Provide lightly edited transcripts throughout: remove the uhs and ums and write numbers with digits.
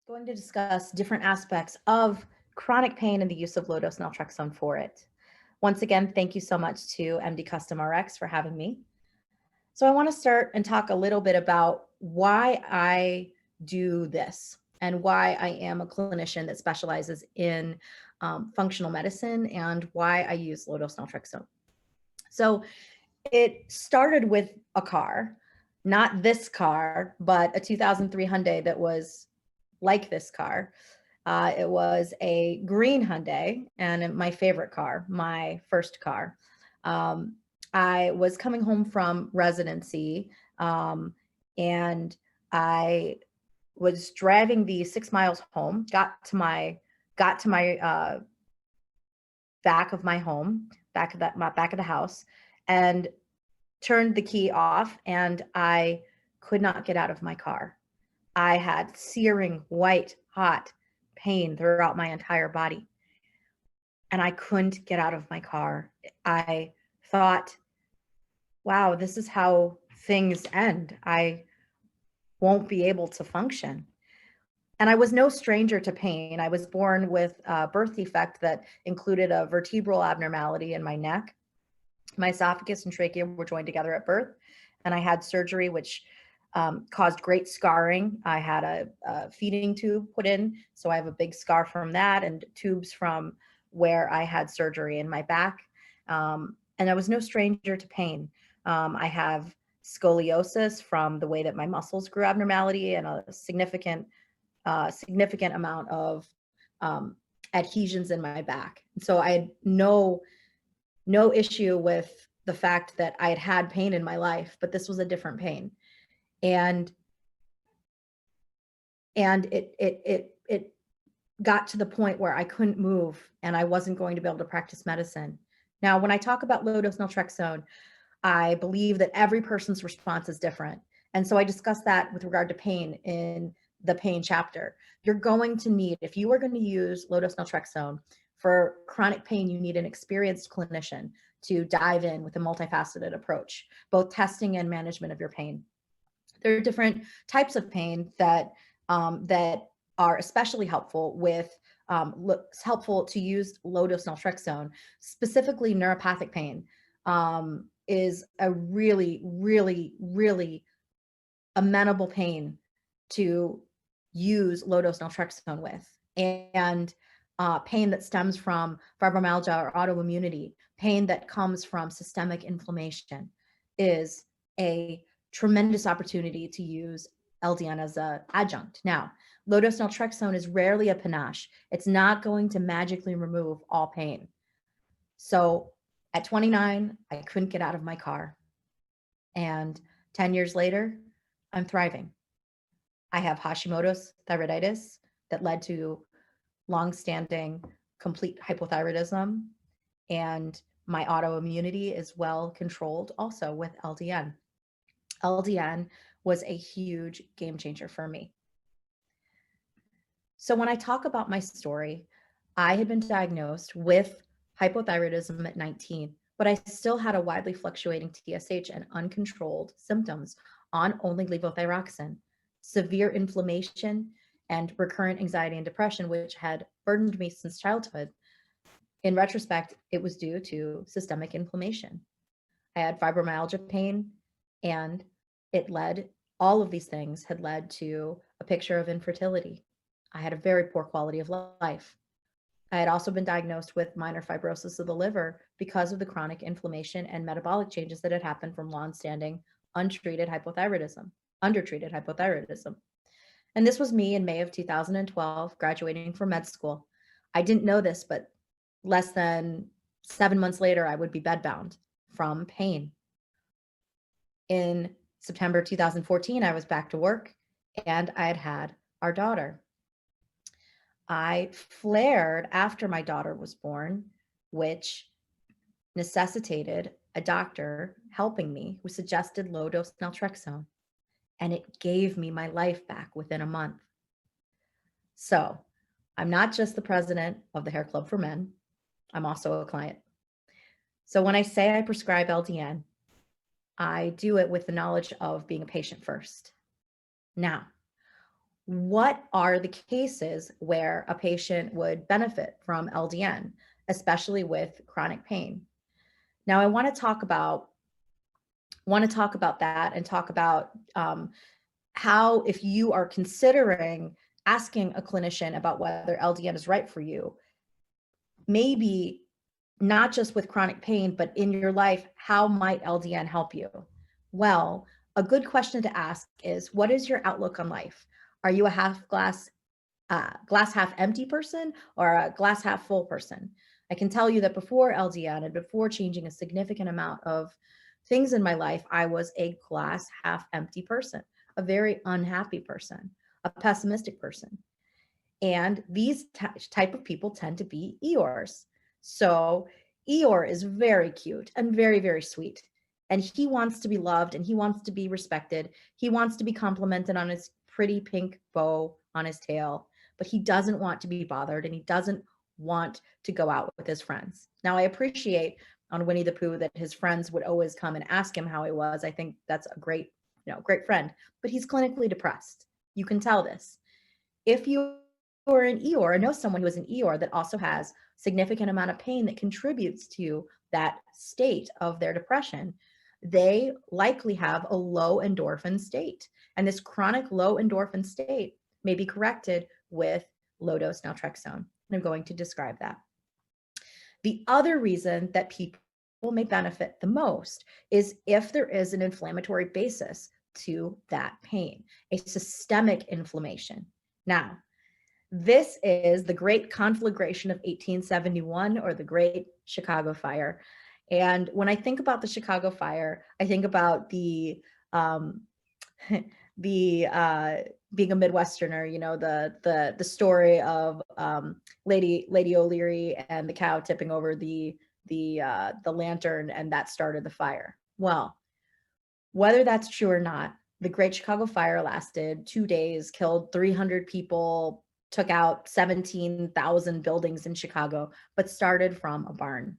Going to discuss different aspects of chronic pain and the use of low-dose naltrexone for it. Once again, thank you so much to MD Custom RX for having me. So I want to start and talk a little bit about why I do this and why I am a clinician that specializes in functional medicine and why I use low-dose naltrexone. So it started with a car, not this car, but a 2003 Hyundai that was like this car. It was a green Hyundai and my favorite car, my first car. I was coming home from residency and I was driving the 6 miles home, got to my back of my home, back of the house, and turned the key off, and I could not get out of my car. I had searing, white, hot pain throughout my entire body, and I couldn't get out of my car. I thought, wow, this is how things end. I won't be able to function. And I was no stranger to pain. I was born with a birth defect that included a vertebral abnormality in my neck. My esophagus and trachea were joined together at birth, and I had surgery, which caused great scarring. I had a feeding tube put in, so I have a big scar from that, and tubes from where I had surgery in my back. And I was no stranger to pain. I have scoliosis from the way that my muscles grew abnormality, and a significant amount of adhesions in my back. So I had no issue with the fact that I had had pain in my life, but this was a different pain. And it got to the point where I couldn't move and I wasn't going to be able to practice medicine. Now, when I talk about low-dose naltrexone, I believe that every person's response is different. And so I discuss that with regard to pain in the pain chapter. You're going to need, if you are going to use low-dose naltrexone for chronic pain, you need an experienced clinician to dive in with a multifaceted approach, both testing and management of your pain. There are different types of pain that are especially helpful with helpful to use low-dose naltrexone. Specifically, neuropathic pain is a really, really, really amenable pain to use low-dose naltrexone with, and pain that stems from fibromyalgia or autoimmunity, pain that comes from systemic inflammation, is a tremendous opportunity to use LDN as an adjunct. Now, low-dose naltrexone is rarely a panache. It's not going to magically remove all pain. So at 29, I couldn't get out of my car. And 10 years later, I'm thriving. I have Hashimoto's thyroiditis that led to long-standing complete hypothyroidism, and my autoimmunity is well controlled also with LDN. LDN was a huge game changer for me. So when I talk about my story, I had been diagnosed with hypothyroidism at 19, but I still had a widely fluctuating TSH and uncontrolled symptoms on only levothyroxine, severe inflammation, and recurrent anxiety and depression, which had burdened me since childhood. In retrospect, it was due to systemic inflammation. I had fibromyalgia pain, and all of these things had led to a picture of infertility. I had a very poor quality of life. I had also been diagnosed with minor fibrosis of the liver because of the chronic inflammation and metabolic changes that had happened from long-standing undertreated hypothyroidism. And this was me in May of 2012, graduating from med school. I didn't know this, but less than 7 months later, I would be bedbound from pain. In September 2014, I was back to work, and I had our daughter. I flared after my daughter was born, which necessitated a doctor helping me who suggested low-dose naltrexone, and it gave me my life back within a month. So I'm not just the president of the Hair Club for Men, I'm also a client. So when I say I prescribe LDN, I do it with the knowledge of being a patient first. Now, what are the cases where a patient would benefit from LDN, especially with chronic pain? Now, I want to talk about that and talk about how, if you are considering asking a clinician about whether LDN is right for you, maybe not just with chronic pain, but in your life, how might LDN help you? Well, a good question to ask is, what is your outlook on life? Are you a glass half empty person or a glass half full person? I can tell you that before LDN and before changing a significant amount of things in my life, I was a glass half empty person, a very unhappy person, a pessimistic person. And these type of people tend to be Eeyores. So Eeyore is very cute and very, very sweet. And he wants to be loved and he wants to be respected. He wants to be complimented on his pretty pink bow on his tail, but he doesn't want to be bothered and he doesn't want to go out with his friends. Now, I appreciate on Winnie the Pooh that his friends would always come and ask him how he was. I think that's a great, great friend, but he's clinically depressed. You can tell this. If you are an Eeyore, or know someone who is an Eeyore that also has significant amount of pain that contributes to that state of their depression, they likely have a low endorphin state. And this chronic low endorphin state may be corrected with low-dose naltrexone. And I'm going to describe that. The other reason that people may benefit the most is if there is an inflammatory basis to that pain, a systemic inflammation. Now, this is the Great Conflagration of 1871, or the Great Chicago Fire. And when I think about the Chicago Fire, I think about the being a Midwesterner, the story of Lady O'Leary and the cow tipping over the lantern, and that started the fire. Well, whether that's true or not, the Great Chicago Fire lasted 2 days, killed 300 people, took out 17,000 buildings in Chicago, but started from a barn.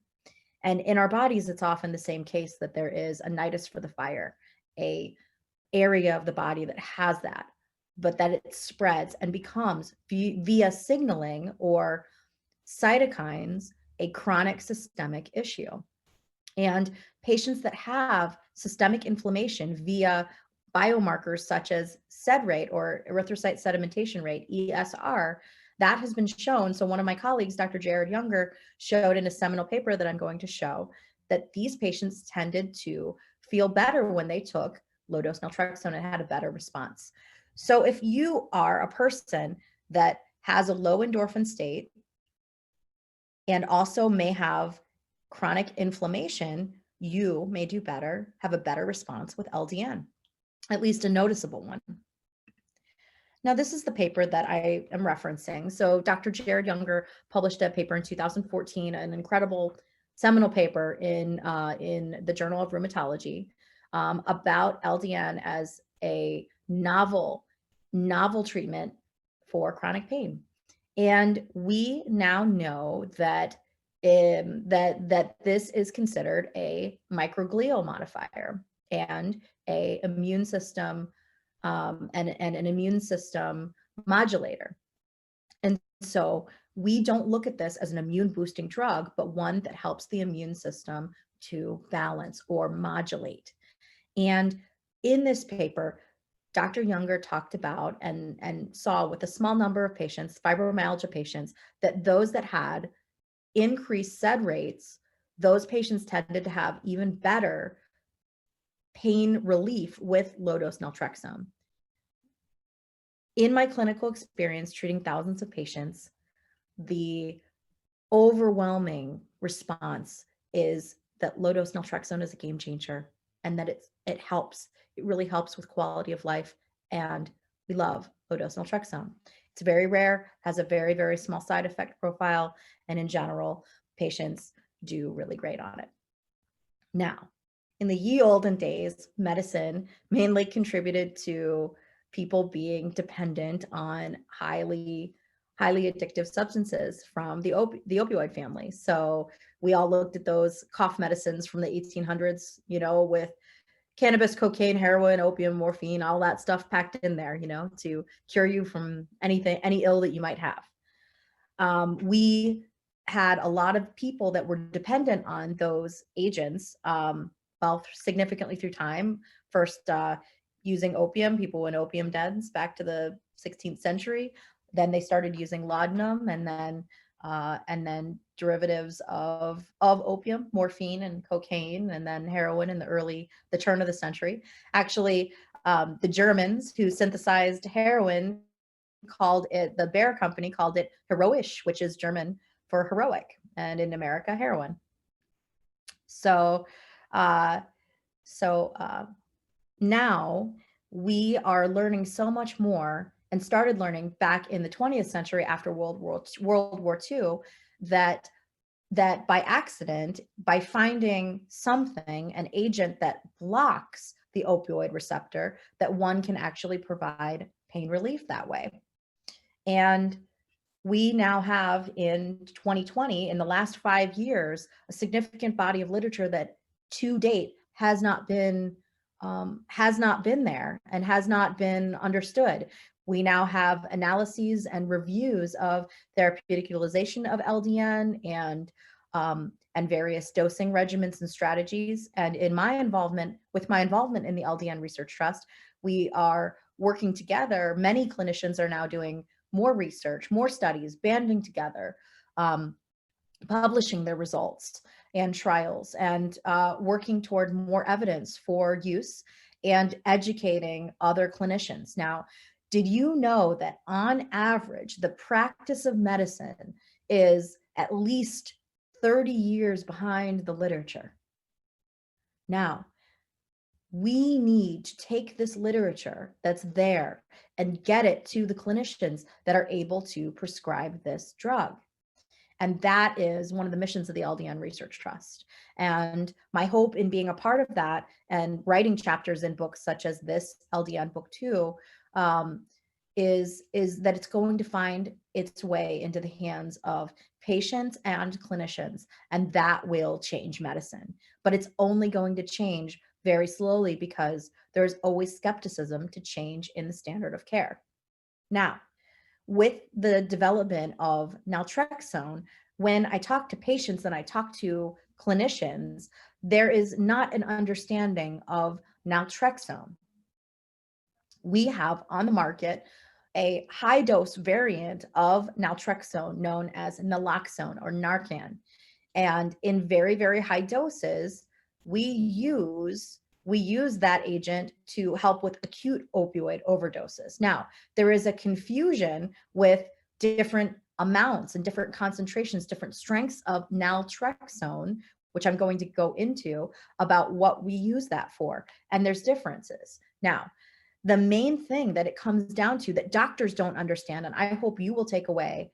And in our bodies, it's often the same case, that there is a nidus for the fire, a area of the body that has that, but that it spreads and becomes via signaling or cytokines a chronic systemic issue. And patients that have systemic inflammation via biomarkers such as SED rate, or erythrocyte sedimentation rate, ESR, that has been shown. So one of my colleagues, Dr. Jared Younger, showed in a seminal paper that I'm going to show that these patients tended to feel better when they took low-dose naltrexone and had a better response. So if you are a person that has a low endorphin state and also may have chronic inflammation, you may do better, have a better response with LDN, at least a noticeable one. Now, this is the paper that I am referencing. So Dr. Jared Younger published a paper in 2014, an incredible seminal paper in the Journal of Rheumatology, about LDN as a novel treatment for chronic pain. And we now know that that this is considered a microglial modifier and a immune system and an immune system modulator. And so we don't look at this as an immune boosting drug, but one that helps the immune system to balance or modulate. And in this paper, Dr. Younger talked about and saw with a small number of patients, fibromyalgia patients, that those that had increased SED rates, those patients tended to have even better pain relief with low-dose naltrexone. In my clinical experience treating thousands of patients, the overwhelming response is that low-dose naltrexone is a game changer, and that it really helps with quality of life, and we love low-dose naltrexone. It's very rare, has a very, very small side effect profile, and in general, patients do really great on it. Now, in the ye olden days, medicine mainly contributed to people being dependent on highly addictive substances from the opioid family. So we all looked at those cough medicines from the 1800s, with cannabis, cocaine, heroin, opium, morphine, all that stuff packed in there, you know, to cure you from anything, any ill that you might have. We had a lot of people that were dependent on those agents, well, significantly through time. First, using opium, people in opium dens back to the 16th century. Then they started using laudanum, and then derivatives of opium, morphine and cocaine, and then heroin in the turn of the century. Actually, the Germans who synthesized heroin called it, the Bayer company called it heroisch, which is German for heroic, and in America, heroin. So, uh, so now we are learning so much more, and started learning back in the 20th century after World War II, that by accident, by finding something, an agent that blocks the opioid receptor, that one can actually provide pain relief that way. And we now have, in 2020, in the last 5 years, a significant body of literature that to date has not been there and has not been understood. We now have analyses and reviews of therapeutic utilization of LDN, and various dosing regimens and strategies. And with my involvement in the LDN Research Trust, we are working together. Many clinicians are now doing more research, more studies, banding together, publishing their results and trials, and working toward more evidence for use, and educating other clinicians. Now, did you know that on average, the practice of medicine is at least 30 years behind the literature? Now, we need to take this literature that's there and get it to the clinicians that are able to prescribe this drug. And that is one of the missions of the LDN Research Trust. And my hope in being a part of that and writing chapters in books such as this LDN book 2, is that it's going to find its way into the hands of patients and clinicians, and that will change medicine. But it's only going to change very slowly, because there's always skepticism to change in the standard of care. Now, with the development of naltrexone, when I talk to patients and I talk to clinicians, there is not an understanding of naltrexone. We have on the market a high dose variant of naltrexone known as naloxone or Narcan. And in very, very high doses, we use that agent to help with acute opioid overdoses. Now, there is a confusion with different amounts and different concentrations, different strengths of naltrexone, which I'm going to go into, about what we use that for. And there's differences. Now, the main thing that it comes down to that doctors don't understand, and I hope you will take away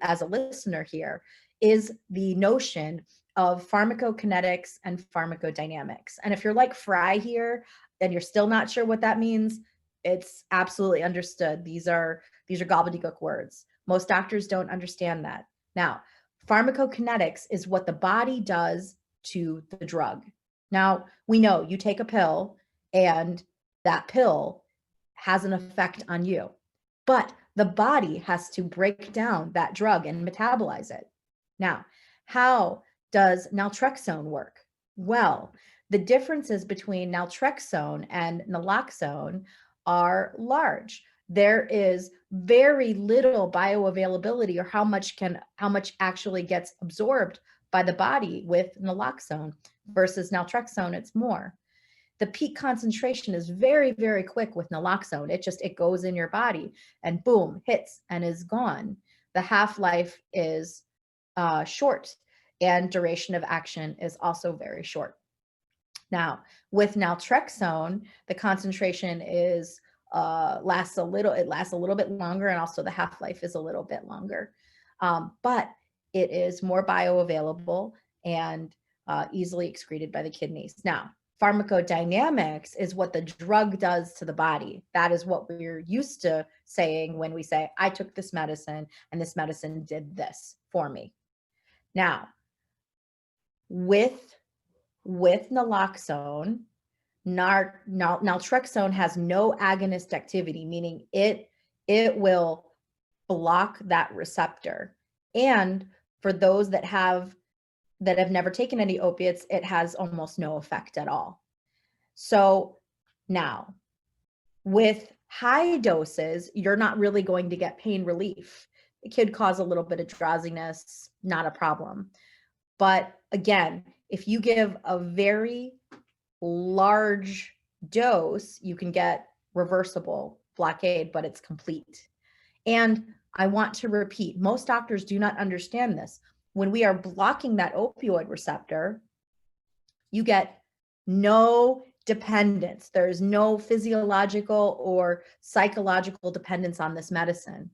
as a listener here, is the notion of pharmacokinetics and pharmacodynamics. And if you're like Fry here and you're still not sure what that means, it's absolutely understood. These are gobbledygook words. Most doctors don't understand that. Now, pharmacokinetics is what the body does to the drug. Now, we know you take a pill and that pill has an effect on you, but the body has to break down that drug and metabolize it. Now, how does naltrexone work? Well, the differences between naltrexone and naloxone are large. There is very little bioavailability, or how much actually gets absorbed by the body with naloxone, versus naltrexone, it's more. The peak concentration is very, very quick with naloxone. It goes in your body and boom, hits and is gone. The half-life is short, and duration of action is also very short. Now, with naltrexone, the concentration is lasts a little bit longer, and also the half-life is a little bit longer. But it is more bioavailable and easily excreted by the kidneys. Now, pharmacodynamics is what the drug does to the body. That is what we're used to saying when we say, I took this medicine and this medicine did this for me. Now, with naloxone, Naltrexone has no agonist activity, meaning it will block that receptor. And for those that have never taken any opiates, it has almost no effect at all. So now, with high doses, you're not really going to get pain relief. It could cause a little bit of drowsiness, not a problem. But again, if you give a very large dose, you can get reversible blockade, but it's complete. And I want to repeat, most doctors do not understand this. When we are blocking that opioid receptor, you get no dependence. There's no physiological or psychological dependence on this medicine.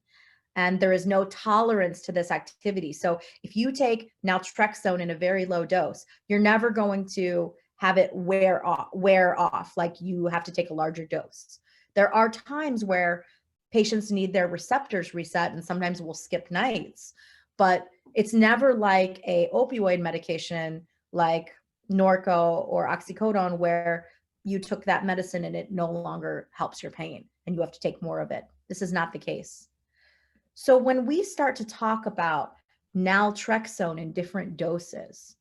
And there is no tolerance to this activity. So if you take naltrexone in a very low dose, you're never going to have it wear off like you have to take a larger dose. There are times where patients need their receptors reset, and sometimes we'll skip nights, but it's never like a opioid medication like Norco or oxycodone where you took that medicine and it no longer helps your pain and you have to take more of it. This is not the case. So when we start to talk about naltrexone in different doses,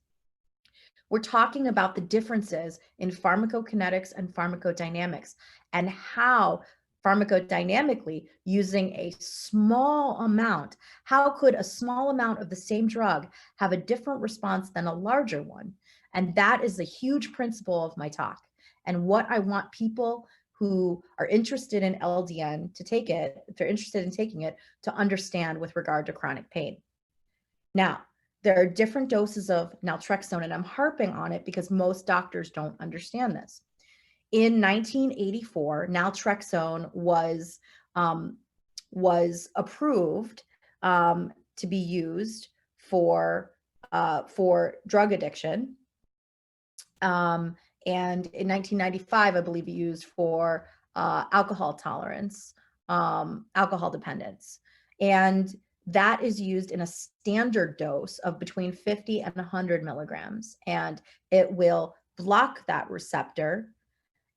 we're talking about the differences in pharmacokinetics and pharmacodynamics and how pharmacodynamically using a small amount, how could a small amount of the same drug have a different response than a larger one? And that is a huge principle of my talk. And what I want people who are interested in LDN to take it, if they're interested in taking it, to understand with regard to chronic pain. Now, there are different doses of naltrexone, and I'm harping on it because most doctors don't understand this. In 1984, naltrexone was approved to be used for drug addiction. And in 1995, I believe it used for alcohol tolerance, alcohol dependence. And that is used in a standard dose of between 50 and 100 milligrams. And it will block that receptor.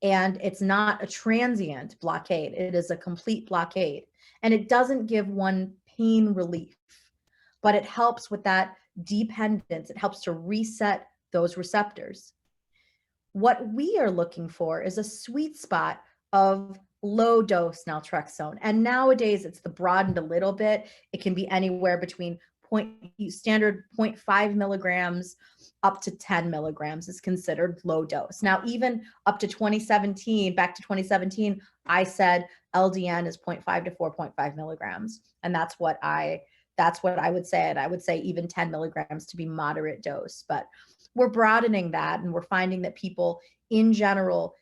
And it's not a transient blockade. It is a complete blockade. And it doesn't give one pain relief, but it helps with that dependence. It helps to reset those receptors. What we are looking for is a sweet spot of low dose naltrexone. And nowadays it's broadened a little bit. It can be anywhere between standard 0.5 milligrams up to 10 milligrams is considered low dose. Now, even up to 2017, back to 2017, I said LDN is 0.5 to 4.5 milligrams. And that's what I would say. And I would say even 10 milligrams to be moderate dose. But we're broadening that, and we're finding that people in general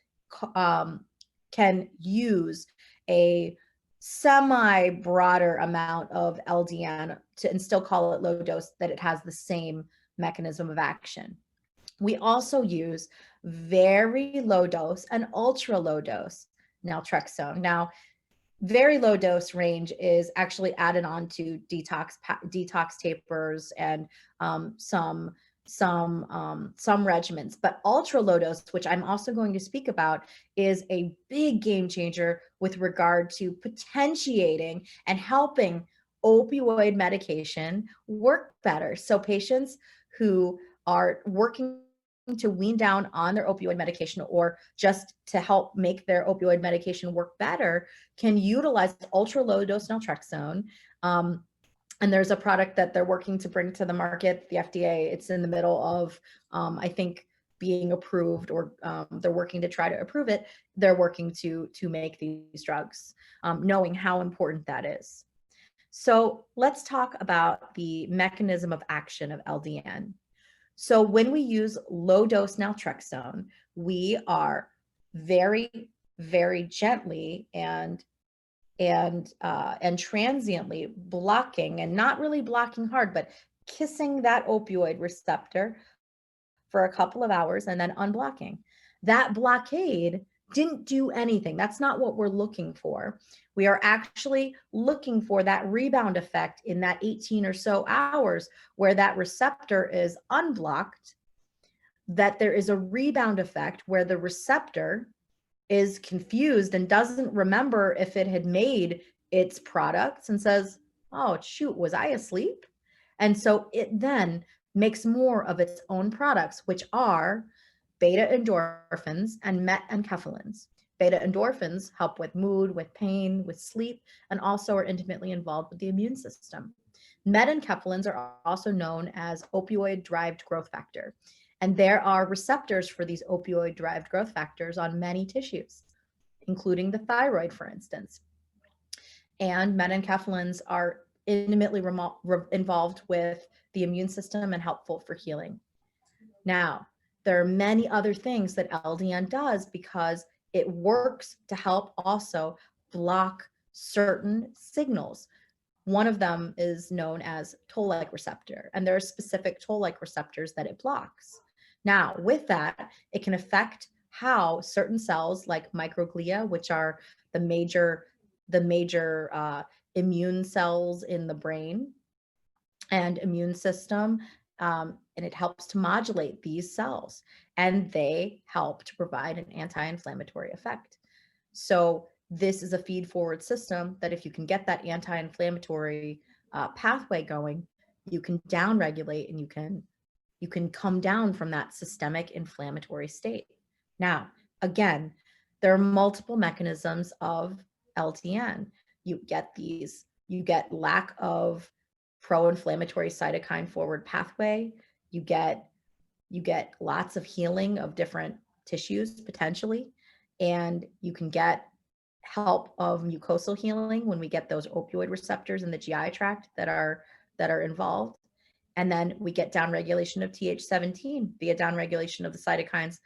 can use a semi-broader amount of LDN and still call it low dose, that it has the same mechanism of action. We also use very low dose and ultra low dose naltrexone. Now, very low dose range is actually added on to detox tapers and some regimens, but ultra low dose, which I'm also going to speak about, is a big game changer with regard to potentiating and helping opioid medication work better. So patients who are working to wean down on their opioid medication or just to help make their opioid medication work better can utilize ultra low dose naltrexone. And there's a product that they're working to bring to the market, the FDA. It's in the middle of, I think, being approved, or they're working to try to approve it. They're working to make these drugs, knowing how important that is. So let's talk about the mechanism of action of LDN. So when we use low dose naltrexone, we are very, very gently and transiently blocking, and not really blocking hard, but kissing that opioid receptor for a couple of hours and then unblocking. That blockade didn't do anything. That's not what we're looking for. We are actually looking for that rebound effect in that 18 or so hours where that receptor is unblocked. that there is a rebound effect where the receptor is confused and doesn't remember if it had made its products and says, oh, shoot, was I asleep? And so it then makes more of its own products, which are beta endorphins and metenkephalins. Beta endorphins help with mood, with pain, with sleep, and also are intimately involved with the immune system. Metenkephalins are also known as opioid-derived growth factor. And there are receptors for these opioid-derived growth factors on many tissues, including the thyroid, for instance. And metenkephalins are intimately involved with the immune system and helpful for healing. Now, there are many other things that LDN does because it works to help also block certain signals. One of them is known as toll-like receptor, and there are specific toll-like receptors that it blocks. Now, with that, it can affect how certain cells like microglia, which are the major immune cells in the brain and immune system, and it helps to modulate these cells, and they help to provide an anti-inflammatory effect. So this is a feed-forward system that if you can get that anti-inflammatory pathway going, you can downregulate and you can come down from that systemic inflammatory state. Now, again, there are multiple mechanisms of LDN. You get lack of pro-inflammatory cytokine forward pathway. You get lots of healing of different tissues potentially, and you can get help of mucosal healing when we get those opioid receptors in the GI tract that are involved. And then we get downregulation of Th17 via downregulation of the cytokines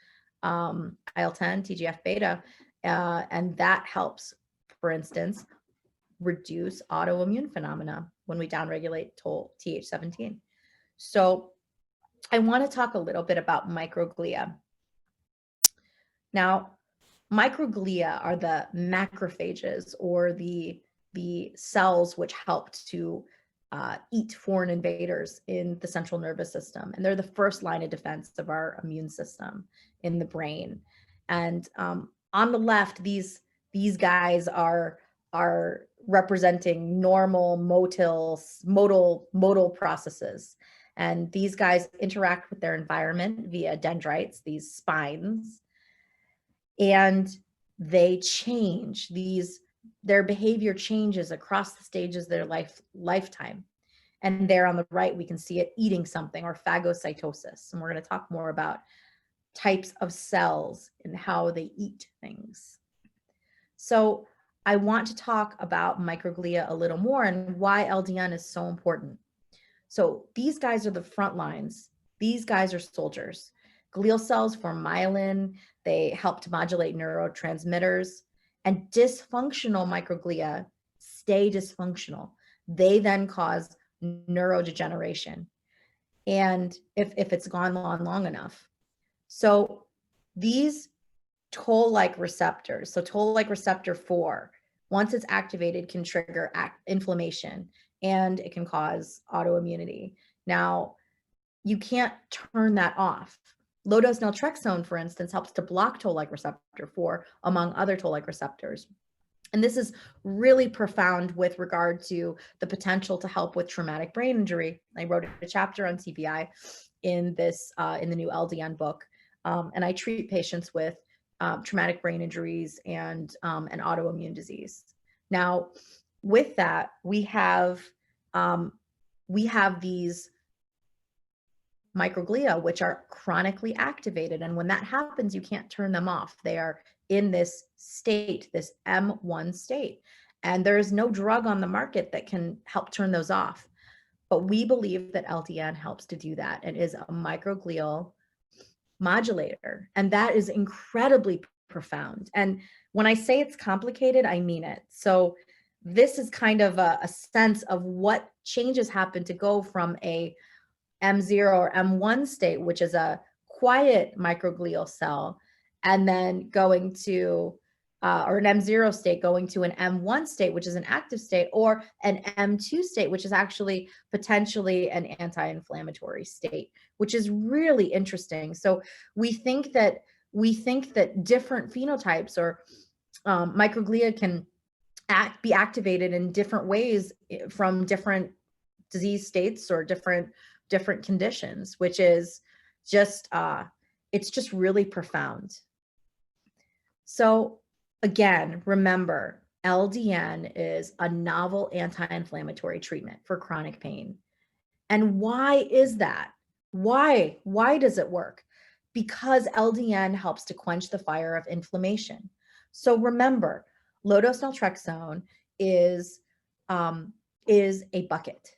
IL-10, TGF-beta, and that helps, for instance, reduce autoimmune phenomena when we downregulate Th17. So I want to talk a little bit about microglia. Now, microglia are the macrophages, or the cells which help to eat foreign invaders in the central nervous system. And they're the first line of defense of our immune system in the brain. And on the left, these guys are representing normal modal processes. And these guys interact with their environment via dendrites, these spines, and they change. Their behavior changes across the stages of their lifetime. And there on the right, we can see it eating something, or phagocytosis. And we're going to talk more about types of cells and how they eat things. So I want to talk about microglia a little more and why LDN is so important. So these guys are the front lines. These guys are soldiers. Glial cells form myelin. They help to modulate neurotransmitters. And dysfunctional microglia stay dysfunctional. They then cause neurodegeneration, and if it's gone on long enough. So these toll-like receptors, so toll-like receptor 4, once it's activated, can trigger inflammation, and it can cause autoimmunity. Now, you can't turn that off. Low-dose naltrexone, for instance, helps to block toll-like receptor 4, among other toll-like receptors. And this is really profound with regard to the potential to help with traumatic brain injury. I wrote a chapter on TBI in the new LDN book, and I treat patients with traumatic brain injuries and an autoimmune disease. Now, with that, we have these microglia, which are chronically activated. And when that happens, you can't turn them off. They are in this state, this M1 state. And there is no drug on the market that can help turn those off. But we believe that LDN helps to do that and is a microglial modulator. And that is incredibly profound. And when I say it's complicated, I mean it. So this is kind of a sense of what changes happen to go from a M0 or M1 state, which is a quiet microglial cell, and then going to or an M0 state going to an M1 state, which is an active state, or an M2 state, which is actually potentially an anti-inflammatory state, which is really interesting. So we think that different phenotypes or microglia can be activated in different ways from different disease states or different conditions, which is just it's just really profound. So again, remember, LDN is a novel anti-inflammatory treatment for chronic pain. And why is that? Why does it work? Because LDN helps to quench the fire of inflammation. So remember, low-dose naltrexone is a bucket.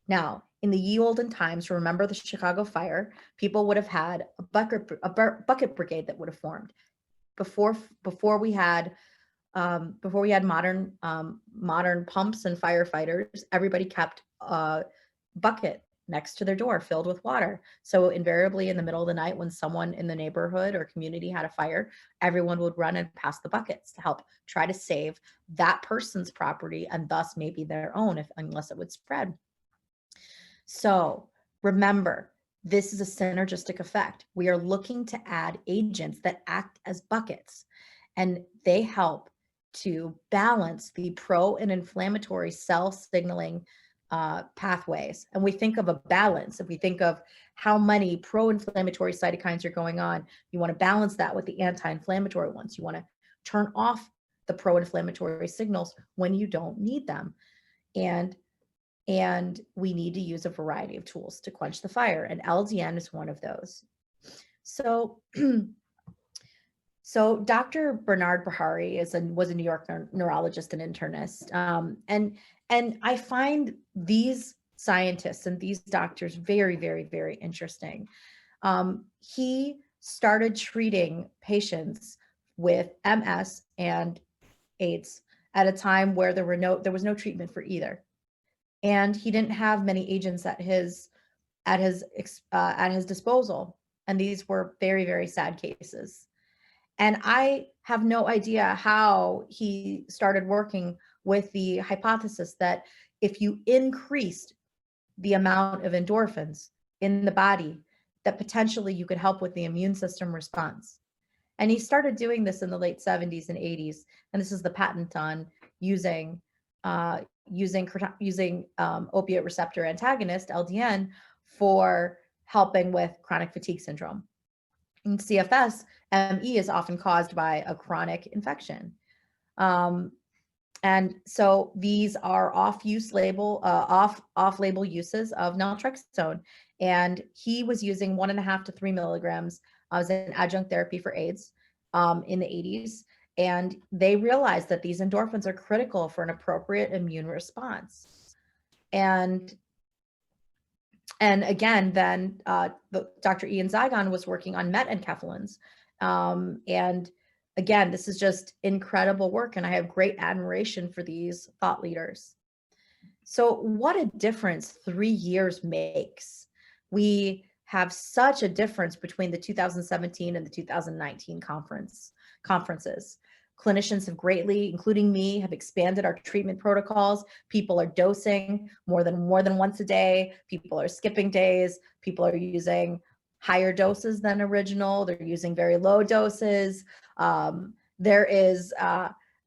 Now, in the ye olden times, remember the Chicago fire, people would have had a bucket brigade that would have formed. Before we had modern pumps and firefighters, everybody kept a bucket next to their door filled with water. So invariably in the middle of the night when someone in the neighborhood or community had a fire, everyone would run and pass the buckets to help try to save that person's property and thus maybe their own unless it would spread. So remember, this is a synergistic effect. We are looking to add agents that act as buckets, and they help to balance the pro and inflammatory cell signaling pathways. And we think of a balance. If we think of how many pro-inflammatory cytokines are going on, you want to balance that with the anti-inflammatory ones. You want to turn off the pro-inflammatory signals when you don't need them. And we need to use a variety of tools to quench the fire, and LDN is one of those. So, so Dr. Bernard Behari was a New York neurologist and internist, and I find these scientists and these doctors very, very, very interesting. He started treating patients with MS and AIDS at a time where there was no treatment for either. And he didn't have many agents at his disposal. And these were very, very sad cases. And I have no idea how he started working with the hypothesis that if you increased the amount of endorphins in the body, that potentially you could help with the immune system response. And he started doing this in the late 70s and 80s. And this is the patent on using opiate receptor antagonist, LDN, for helping with chronic fatigue syndrome. In CFS, ME is often caused by a chronic infection. And so these are off-label uses of naltrexone. And he was using 1.5 to 3 milligrams as an adjunct therapy for AIDS in the 80s. And they realized that these endorphins are critical for an appropriate immune response. And again, then Dr. Ian Zygon was working on metencaphalins. And again, this is just incredible work, and I have great admiration for these thought leaders. So what a difference 3 years makes. We have such a difference between the 2017 and the 2019 conferences. Clinicians have greatly, including me, have expanded our treatment protocols. People are dosing more than once a day. People are skipping days. People are using higher doses than original. They're using very low doses. There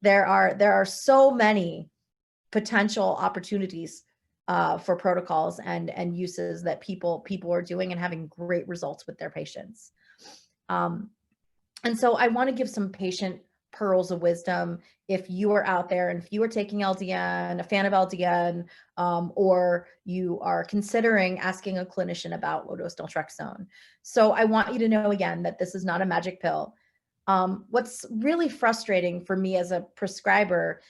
are so many potential opportunities for protocols and uses that people are doing and having great results with their patients. And so I want to give some patient pearls of wisdom. If you are out there and if you are taking LDN, a fan of LDN, or you are considering asking a clinician about low-dose naltrexone. So I want you to know again that this is not a magic pill. What's really frustrating for me as a prescriber,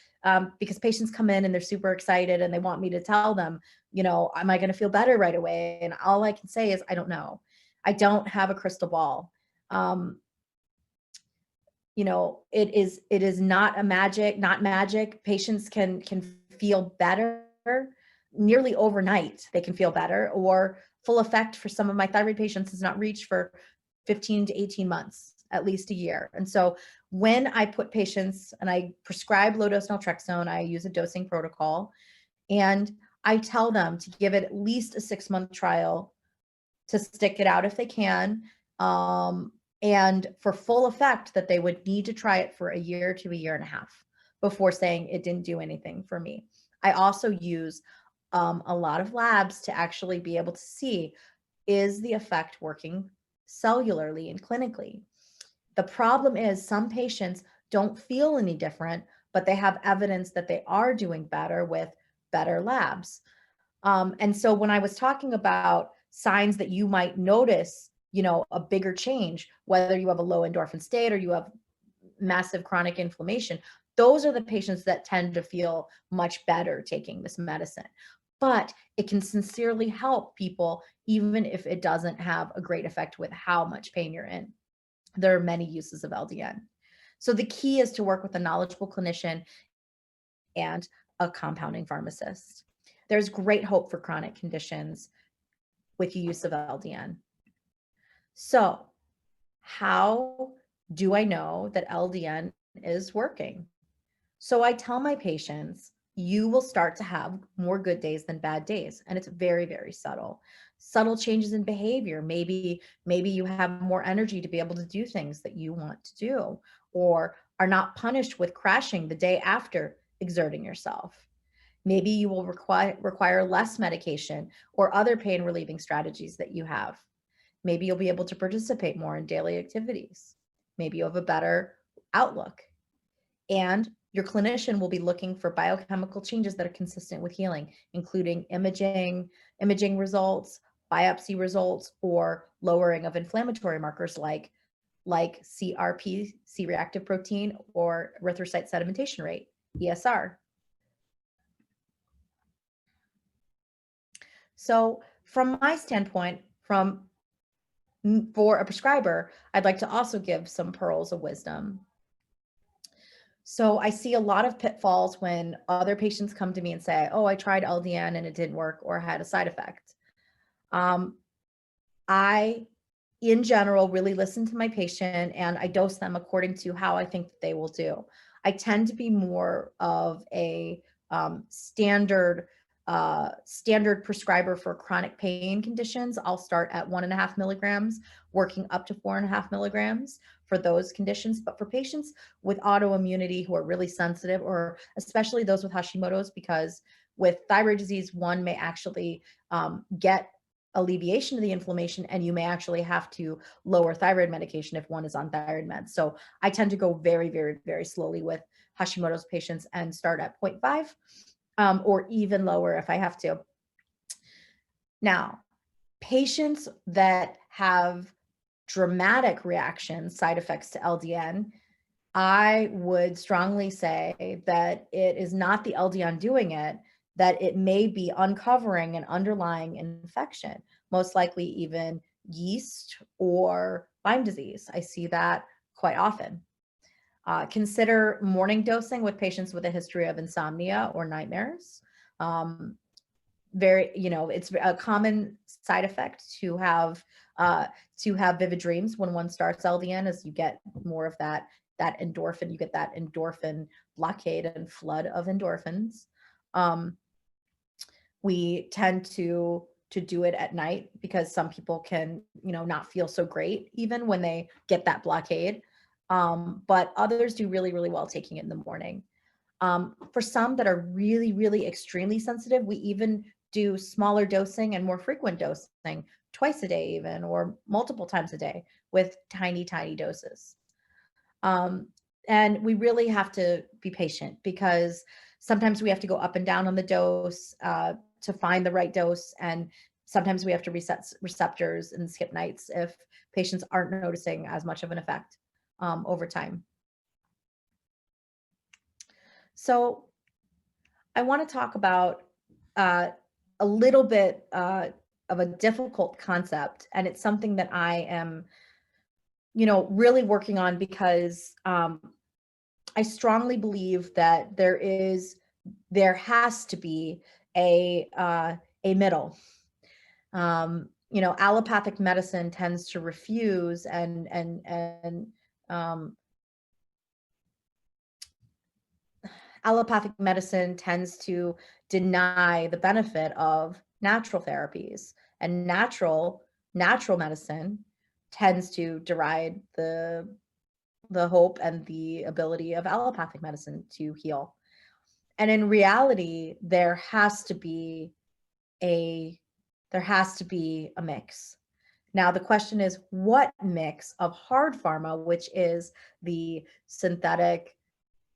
because patients come in and they're super excited and they want me to tell them, you know, am I going to feel better right away? And all I can say is, I don't know. I don't have a crystal ball. You know, it is not magic. Patients can feel better nearly overnight. They can feel better, or full effect for some of my thyroid patients has not reached for 15 to 18 months, at least a year. And so When I put patients and I prescribe low-dose naltrexone, I use a dosing protocol, and I tell them to give it at least a 6-month trial to stick it out if they can. And for full effect, that they would need to try it for a year to a year and a half before saying it didn't do anything for me. I also use a lot of labs to actually be able to see, is the effect working cellularly and clinically? The problem is some patients don't feel any different, but they have evidence that they are doing better with better labs. And so when I was talking about signs that you might notice, a bigger change, whether you have a low endorphin state or you have massive chronic inflammation, those are the patients that tend to feel much better taking this medicine. But it can sincerely help people, even if it doesn't have a great effect with how much pain you're in. There are many uses of LDN. So the key is to work with a knowledgeable clinician and a compounding pharmacist. There's great hope for chronic conditions with the use of LDN. So how do I know that LDN is working? So I tell my patients, you will start to have more good days than bad days. And it's very, very subtle. Subtle changes in behavior. Maybe you have more energy to be able to do things that you want to do, or are not punished with crashing the day after exerting yourself. Maybe you will require less medication or other pain relieving strategies that you have. Maybe you'll be able to participate more in daily activities. Maybe you have a better outlook. And your clinician will be looking for biochemical changes that are consistent with healing, including imaging results, biopsy results, or lowering of inflammatory markers like CRP, C-reactive protein, or erythrocyte sedimentation rate, ESR. So from my standpoint, for a prescriber, I'd like to also give some pearls of wisdom. So I see a lot of pitfalls when other patients come to me and say, oh, I tried LDN and it didn't work or had a side effect. I, in general, really listen to my patient and I dose them according to how I think that they will do. I tend to be more of a standard prescriber for chronic pain conditions. I'll start at 1.5 milligrams, working up to 4.5 milligrams for those conditions. But for patients with autoimmunity who are really sensitive, or especially those with Hashimoto's, because with thyroid disease, one may actually get alleviation of the inflammation, and you may actually have to lower thyroid medication if one is on thyroid meds. So I tend to go very, very, very slowly with Hashimoto's patients and start at 0.5 or even lower if I have to. Now, patients that have dramatic reactions, side effects to LDN, I would strongly say that it is not the LDN doing it, that it may be uncovering an underlying infection, most likely even yeast or Lyme disease. I see that quite often. Consider morning dosing with patients with a history of insomnia or nightmares. It's a common side effect to have vivid dreams when one starts LDN, as you get more of that endorphin, you get that endorphin blockade and flood of endorphins. We tend to do it at night because some people can, not feel so great even when they get that blockade. But others do really, really well taking it in the morning. For some that are really, really extremely sensitive, we even do smaller dosing and more frequent dosing, twice a day even, or multiple times a day with tiny, tiny doses. And we really have to be patient because sometimes we have to go up and down on the dose to find the right dose. And sometimes we have to reset receptors and skip nights if patients aren't noticing as much of an effect over time. So I want to talk about a little bit of a difficult concept, and it's something that I am, really working on because I strongly believe that there has to be a middle. Allopathic medicine tends to refuse and allopathic medicine tends to deny the benefit of natural therapies, and natural medicine tends to deride the hope and the ability of allopathic medicine to heal. And in reality, there has to be a mix. Now, the question is, what mix of hard pharma, which is the synthetic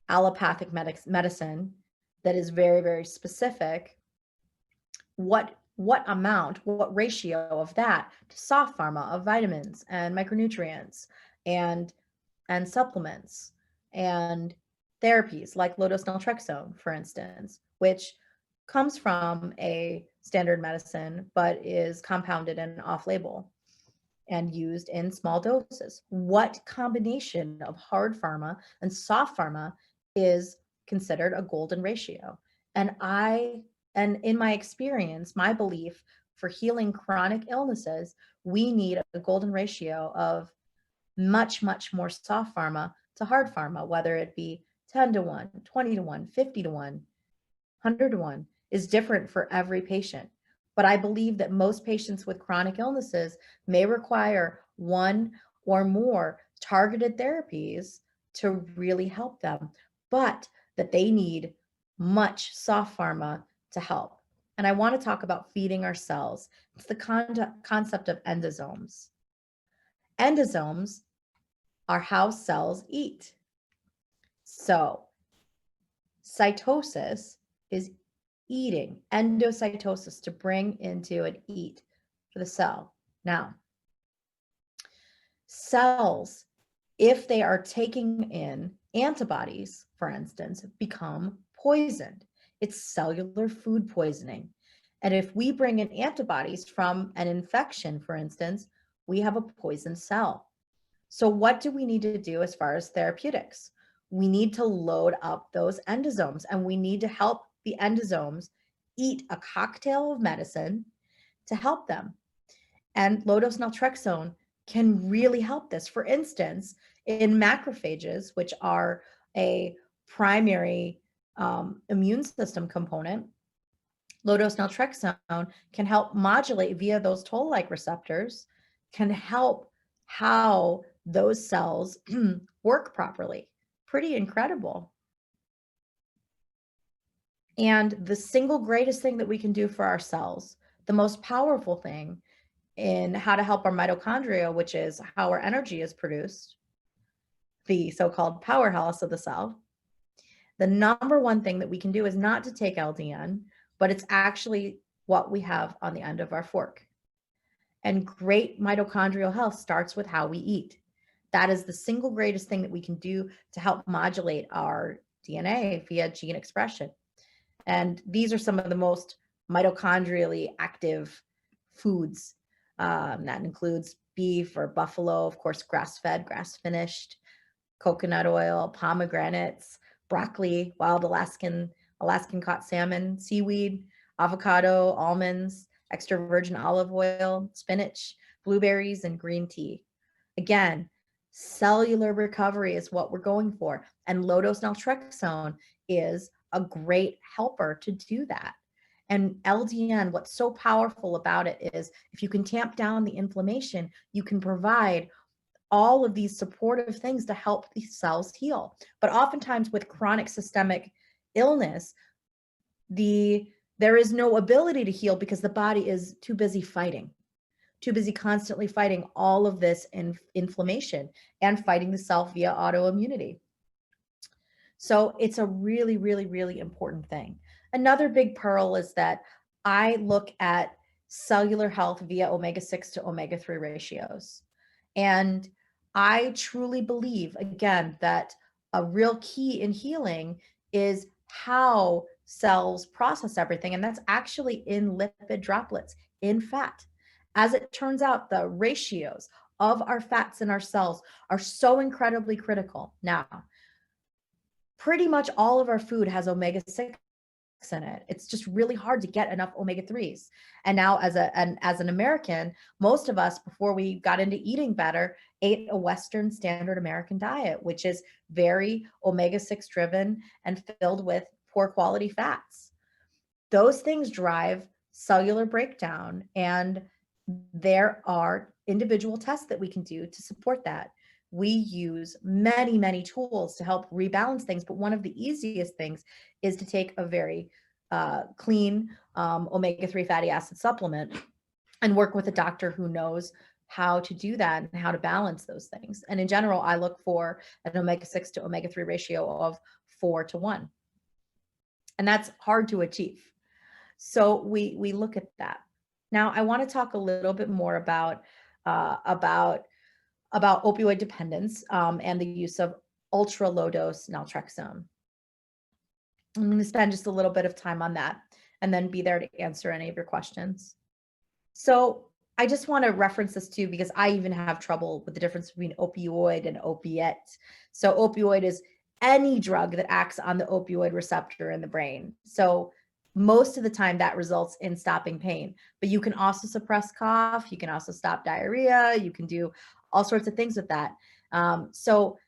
allopathic medicine that is very, very specific, what amount, what ratio of that to soft pharma of vitamins and micronutrients and supplements and therapies like Lowdose Naltrexone, for instance, which comes from a standard medicine but is compounded and off-label and used in small doses. What combination of hard pharma and soft pharma is considered a golden ratio? And in my experience, my belief for healing chronic illnesses, we need a golden ratio of much, much more soft pharma to hard pharma, whether it be 10 to 1, 20 to 1, 50 to 1, 100 to 1, is different for every patient. But I believe that most patients with chronic illnesses may require one or more targeted therapies to really help them, but that they need much soft pharma to help. And I want to talk about feeding our cells. It's the concept of endosomes. Endosomes are how cells eat. So cytosis is eating, endocytosis, to bring into and eat for the cell. Now, cells, if they are taking in antibodies, for instance, become poisoned. It's cellular food poisoning. And if we bring in antibodies from an infection, for instance, we have a poisoned cell. So what do we need to do as far as therapeutics? We need to load up those endosomes, and we need to help the endosomes eat a cocktail of medicine to help them. And low-dose naltrexone can really help this. For instance, in macrophages, which are a primary immune system component, low-dose naltrexone can help modulate via those toll-like receptors, can help how those cells work properly. Pretty incredible. And the single greatest thing that we can do for our cells, the most powerful thing in how to help our mitochondria, which is how our energy is produced, the so-called powerhouse of the cell, the number one thing that we can do is not to take LDN, but it's actually what we have on the end of our fork. And great mitochondrial health starts with how we eat. That is the single greatest thing that we can do to help modulate our DNA via gene expression. And these are some of the most mitochondrially active foods. That includes beef or buffalo, of course, grass-fed, grass-finished, coconut oil, pomegranates, broccoli, wild Alaskan caught salmon, seaweed, avocado, almonds, extra virgin olive oil, spinach, blueberries, and green tea. Again, cellular recovery is what we're going for. And low-dose naltrexone is a great helper to do that. And LDN, what's so powerful about it is if you can tamp down the inflammation, you can provide all of these supportive things to help these cells heal. But oftentimes with chronic systemic illness, there is no ability to heal because the body is too busy fighting, too busy constantly fighting all of this inflammation and fighting the self via autoimmunity. So it's a really, really, really important thing. Another big pearl is that I look at cellular health via omega-6 to omega-3 ratios. And I truly believe, again, that a real key in healing is how cells process everything. And that's actually in lipid droplets, in fat. As it turns out, the ratios of our fats in our cells are so incredibly critical. Now, pretty much all of our food has omega-6 in it. It's just really hard to get enough omega-3s. And now as an American, most of us, before we got into eating better, ate a Western standard American diet, which is very omega-6 driven and filled with poor quality fats. Those things drive cellular breakdown, and there are individual tests that we can do to support that. We use many, many tools to help rebalance things, but one of the easiest things is to take a very clean omega-3 fatty acid supplement and work with a doctor who knows how to do that and how to balance those things. And in general, I look for an omega-6 to omega-3 ratio of 4:1. And that's hard to achieve. So we look at that. Now, I want to talk a little bit more about opioid dependence and the use of ultra low dose naltrexone. I'm going to spend just a little bit of time on that and then be there to answer any of your questions. So I just want to reference this too, because I even have trouble with the difference between opioid and opiate. So opioid is any drug that acts on the opioid receptor in the brain. So most of the time that results in stopping pain, but you can also suppress cough. You can also stop diarrhea. You can do all sorts of things with that. So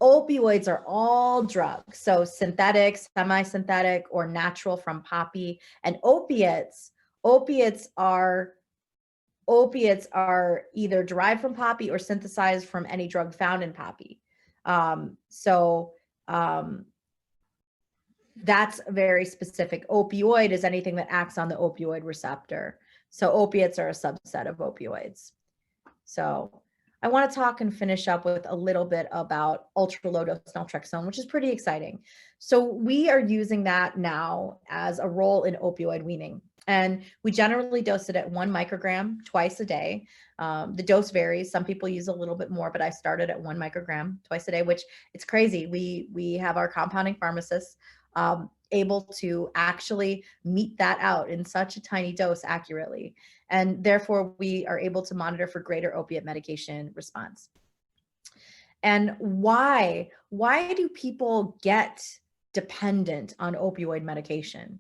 opioids are all drugs. So synthetic, semi-synthetic, or natural from poppy. And opiates are either derived from poppy or synthesized from any drug found in poppy. That's very specific. Opioid is anything that acts on the opioid receptor. So opiates are a subset of opioids. So I want to talk and finish up with a little bit about ultra low dose naltrexone, which is pretty exciting. So we are using that now as a role in opioid weaning. And we generally dose it at 1 microgram twice a day. The dose varies. Some people use a little bit more, but I started at 1 microgram twice a day, which it's crazy. We have our compounding pharmacists able to actually meet that out in such a tiny dose accurately. And therefore, we are able to monitor for greater opiate medication response. And why do people get dependent on opioid medication?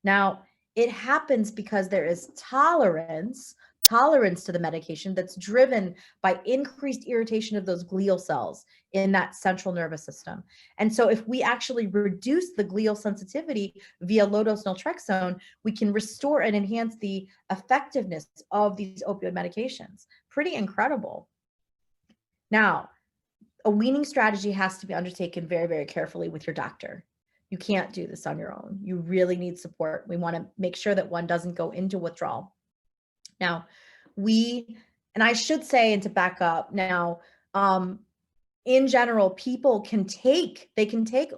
Now, it happens because there is tolerance to the medication that's driven by increased irritation of those glial cells in that central nervous system. And so if we actually reduce the glial sensitivity via low-dose naltrexone, we can restore and enhance the effectiveness of these opioid medications. Pretty incredible. Now, a weaning strategy has to be undertaken very, very carefully with your doctor. You can't do this on your own. You really need support. We want to make sure that one doesn't go into withdrawal. Now, and I should say, and to back up now, in general, people can take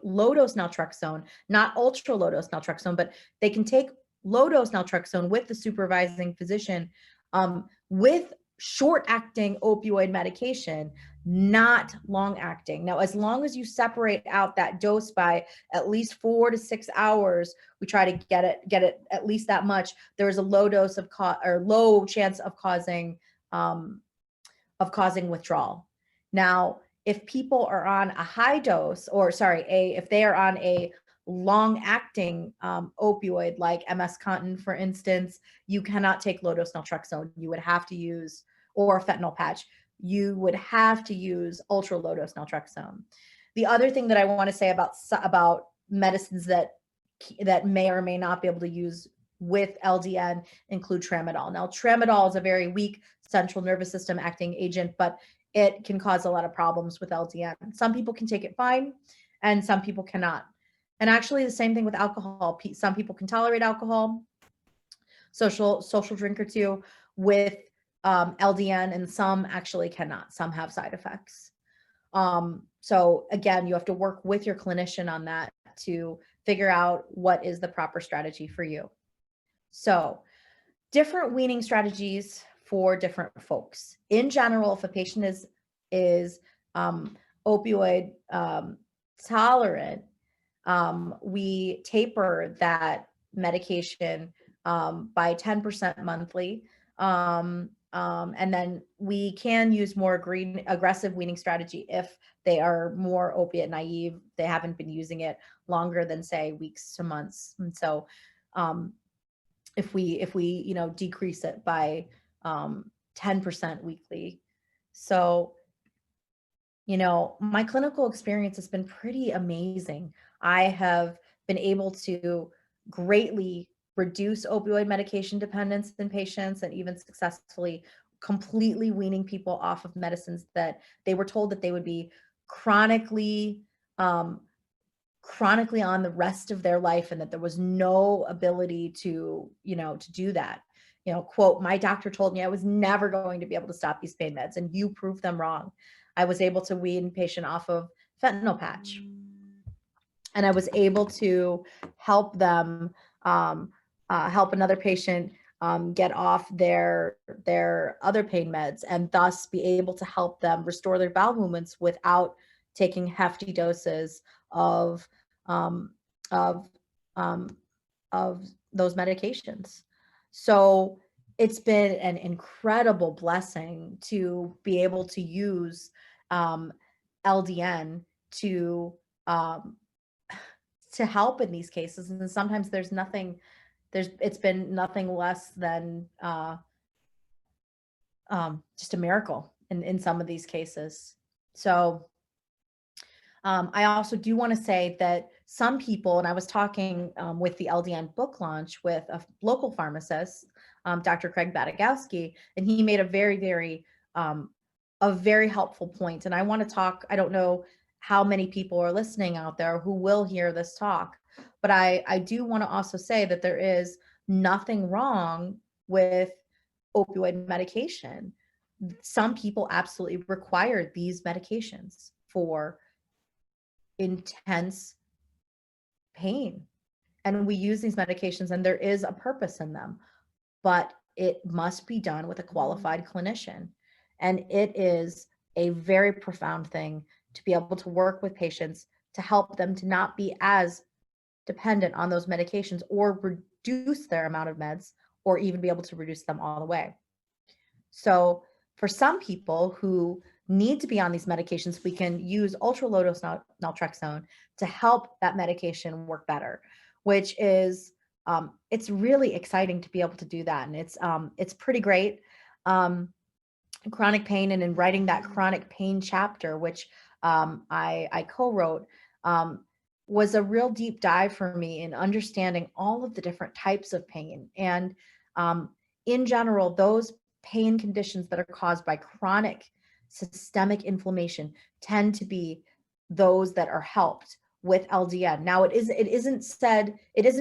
low-dose naltrexone, not ultra low-dose naltrexone, but they can take low-dose naltrexone with the supervising physician with short-acting opioid medication, not long-acting. Now, as long as you separate out that dose by at least 4 to 6 hours, we try to get it at least that much. There's a low dose of low chance of causing withdrawal. Now, if people are on a high dose, if they are on a long-acting opioid like MS-Contin, for instance, you cannot take low-dose naltrexone. You would have to use, or a fentanyl patch, you would have to use ultra low-dose naltrexone. The other thing that I want to say about medicines that may or may not be able to use with LDN include tramadol. Now, tramadol is a very weak central nervous system acting agent, but it can cause a lot of problems with LDN. Some people can take it fine, and some people cannot. And actually, the same thing with alcohol. Some people can tolerate alcohol, social drink or two with LDN, and some actually cannot. Some have side effects. So again, you have to work with your clinician on that to figure out what is the proper strategy for you. So different weaning strategies for different folks. In general, if a patient is opioid tolerant, we taper that medication by 10% monthly. And then we can use more aggressive weaning strategy if they are more opiate naive. They haven't been using it longer than, say, weeks to months. And so if we decrease it by 10% weekly. So, my clinical experience has been pretty amazing. I have been able to greatly reduce opioid medication dependence in patients, and even successfully completely weaning people off of medicines that they were told that they would be chronically on the rest of their life, and that there was no ability to do that. Quote, "My doctor told me I was never going to be able to stop these pain meds, and you proved them wrong." I was able to wean a patient off of fentanyl patch, and I was able to help them, help another patient get off their other pain meds, and thus be able to help them restore their bowel movements without taking hefty doses of um, of um, of those medications. So it's been an incredible blessing to be able to use LDN to um, help in these cases. And sometimes it's been nothing less than just a miracle in some of these cases. So I also do want to say that some people, and I was talking with the LDN book launch with a local pharmacist, Dr. Craig Badagowski, and he made a very helpful point. And I want to talk, I don't know how many people are listening out there who will hear this talk, but I do want to also say that there is nothing wrong with opioid medication. Some people absolutely require these medications for intense pain, and we use these medications, and there is a purpose in them, but it must be done with a qualified clinician. And it is a very profound thing to be able to work with patients to help them to not be as dependent on those medications, or reduce their amount of meds, or even be able to reduce them all the way. So for some people who need to be on these medications, we can use ultra low dose naltrexone to help that medication work better, which is it's really exciting to be able to do that. And it's pretty great. Chronic pain, and in writing that chronic pain chapter, which I co-wrote, was a real deep dive for me in understanding all of the different types of pain. And in general, those pain conditions that are caused by chronic systemic inflammation tend to be those that are helped with LDN. Now, it isn't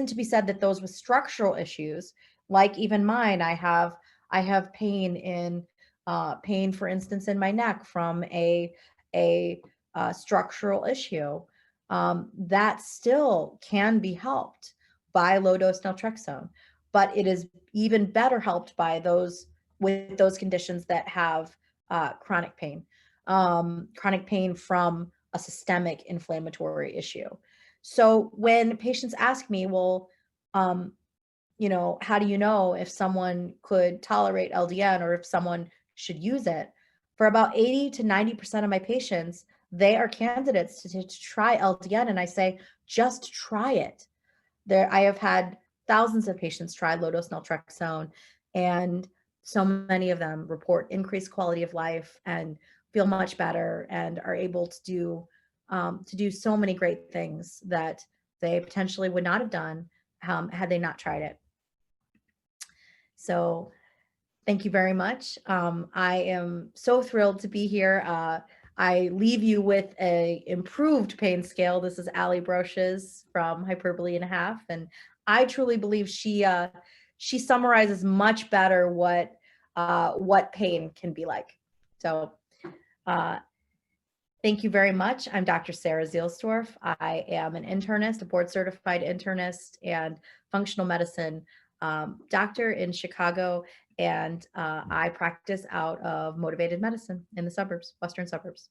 to be said that those with structural issues, like even mine, I have pain in pain, for instance, in my neck from a structural issue, that still can be helped by low dose naltrexone, but it is even better helped by those with those conditions that have chronic pain from a systemic inflammatory issue. So when patients ask me, well, how do you know if someone could tolerate LDN, or if someone should use it? For about 80 to 90% of my patients, they are candidates to try LDN, and I say, just try it. I have had thousands of patients try low-dose naltrexone, and so many of them report increased quality of life and feel much better, and are able to do so many great things that they potentially would not have done had they not tried it. So thank you very much. I am so thrilled to be here. I leave you with a improved pain scale. This is Allie Broch's from Hyperbole and a Half, and I truly believe she summarizes much better what pain can be like. So thank you very much. I'm Dr. Sara Zielsdorf. I am an internist, a board certified internist and functional medicine doctor in Chicago, and I practice out of Motivated Medicine in the suburbs, western suburbs.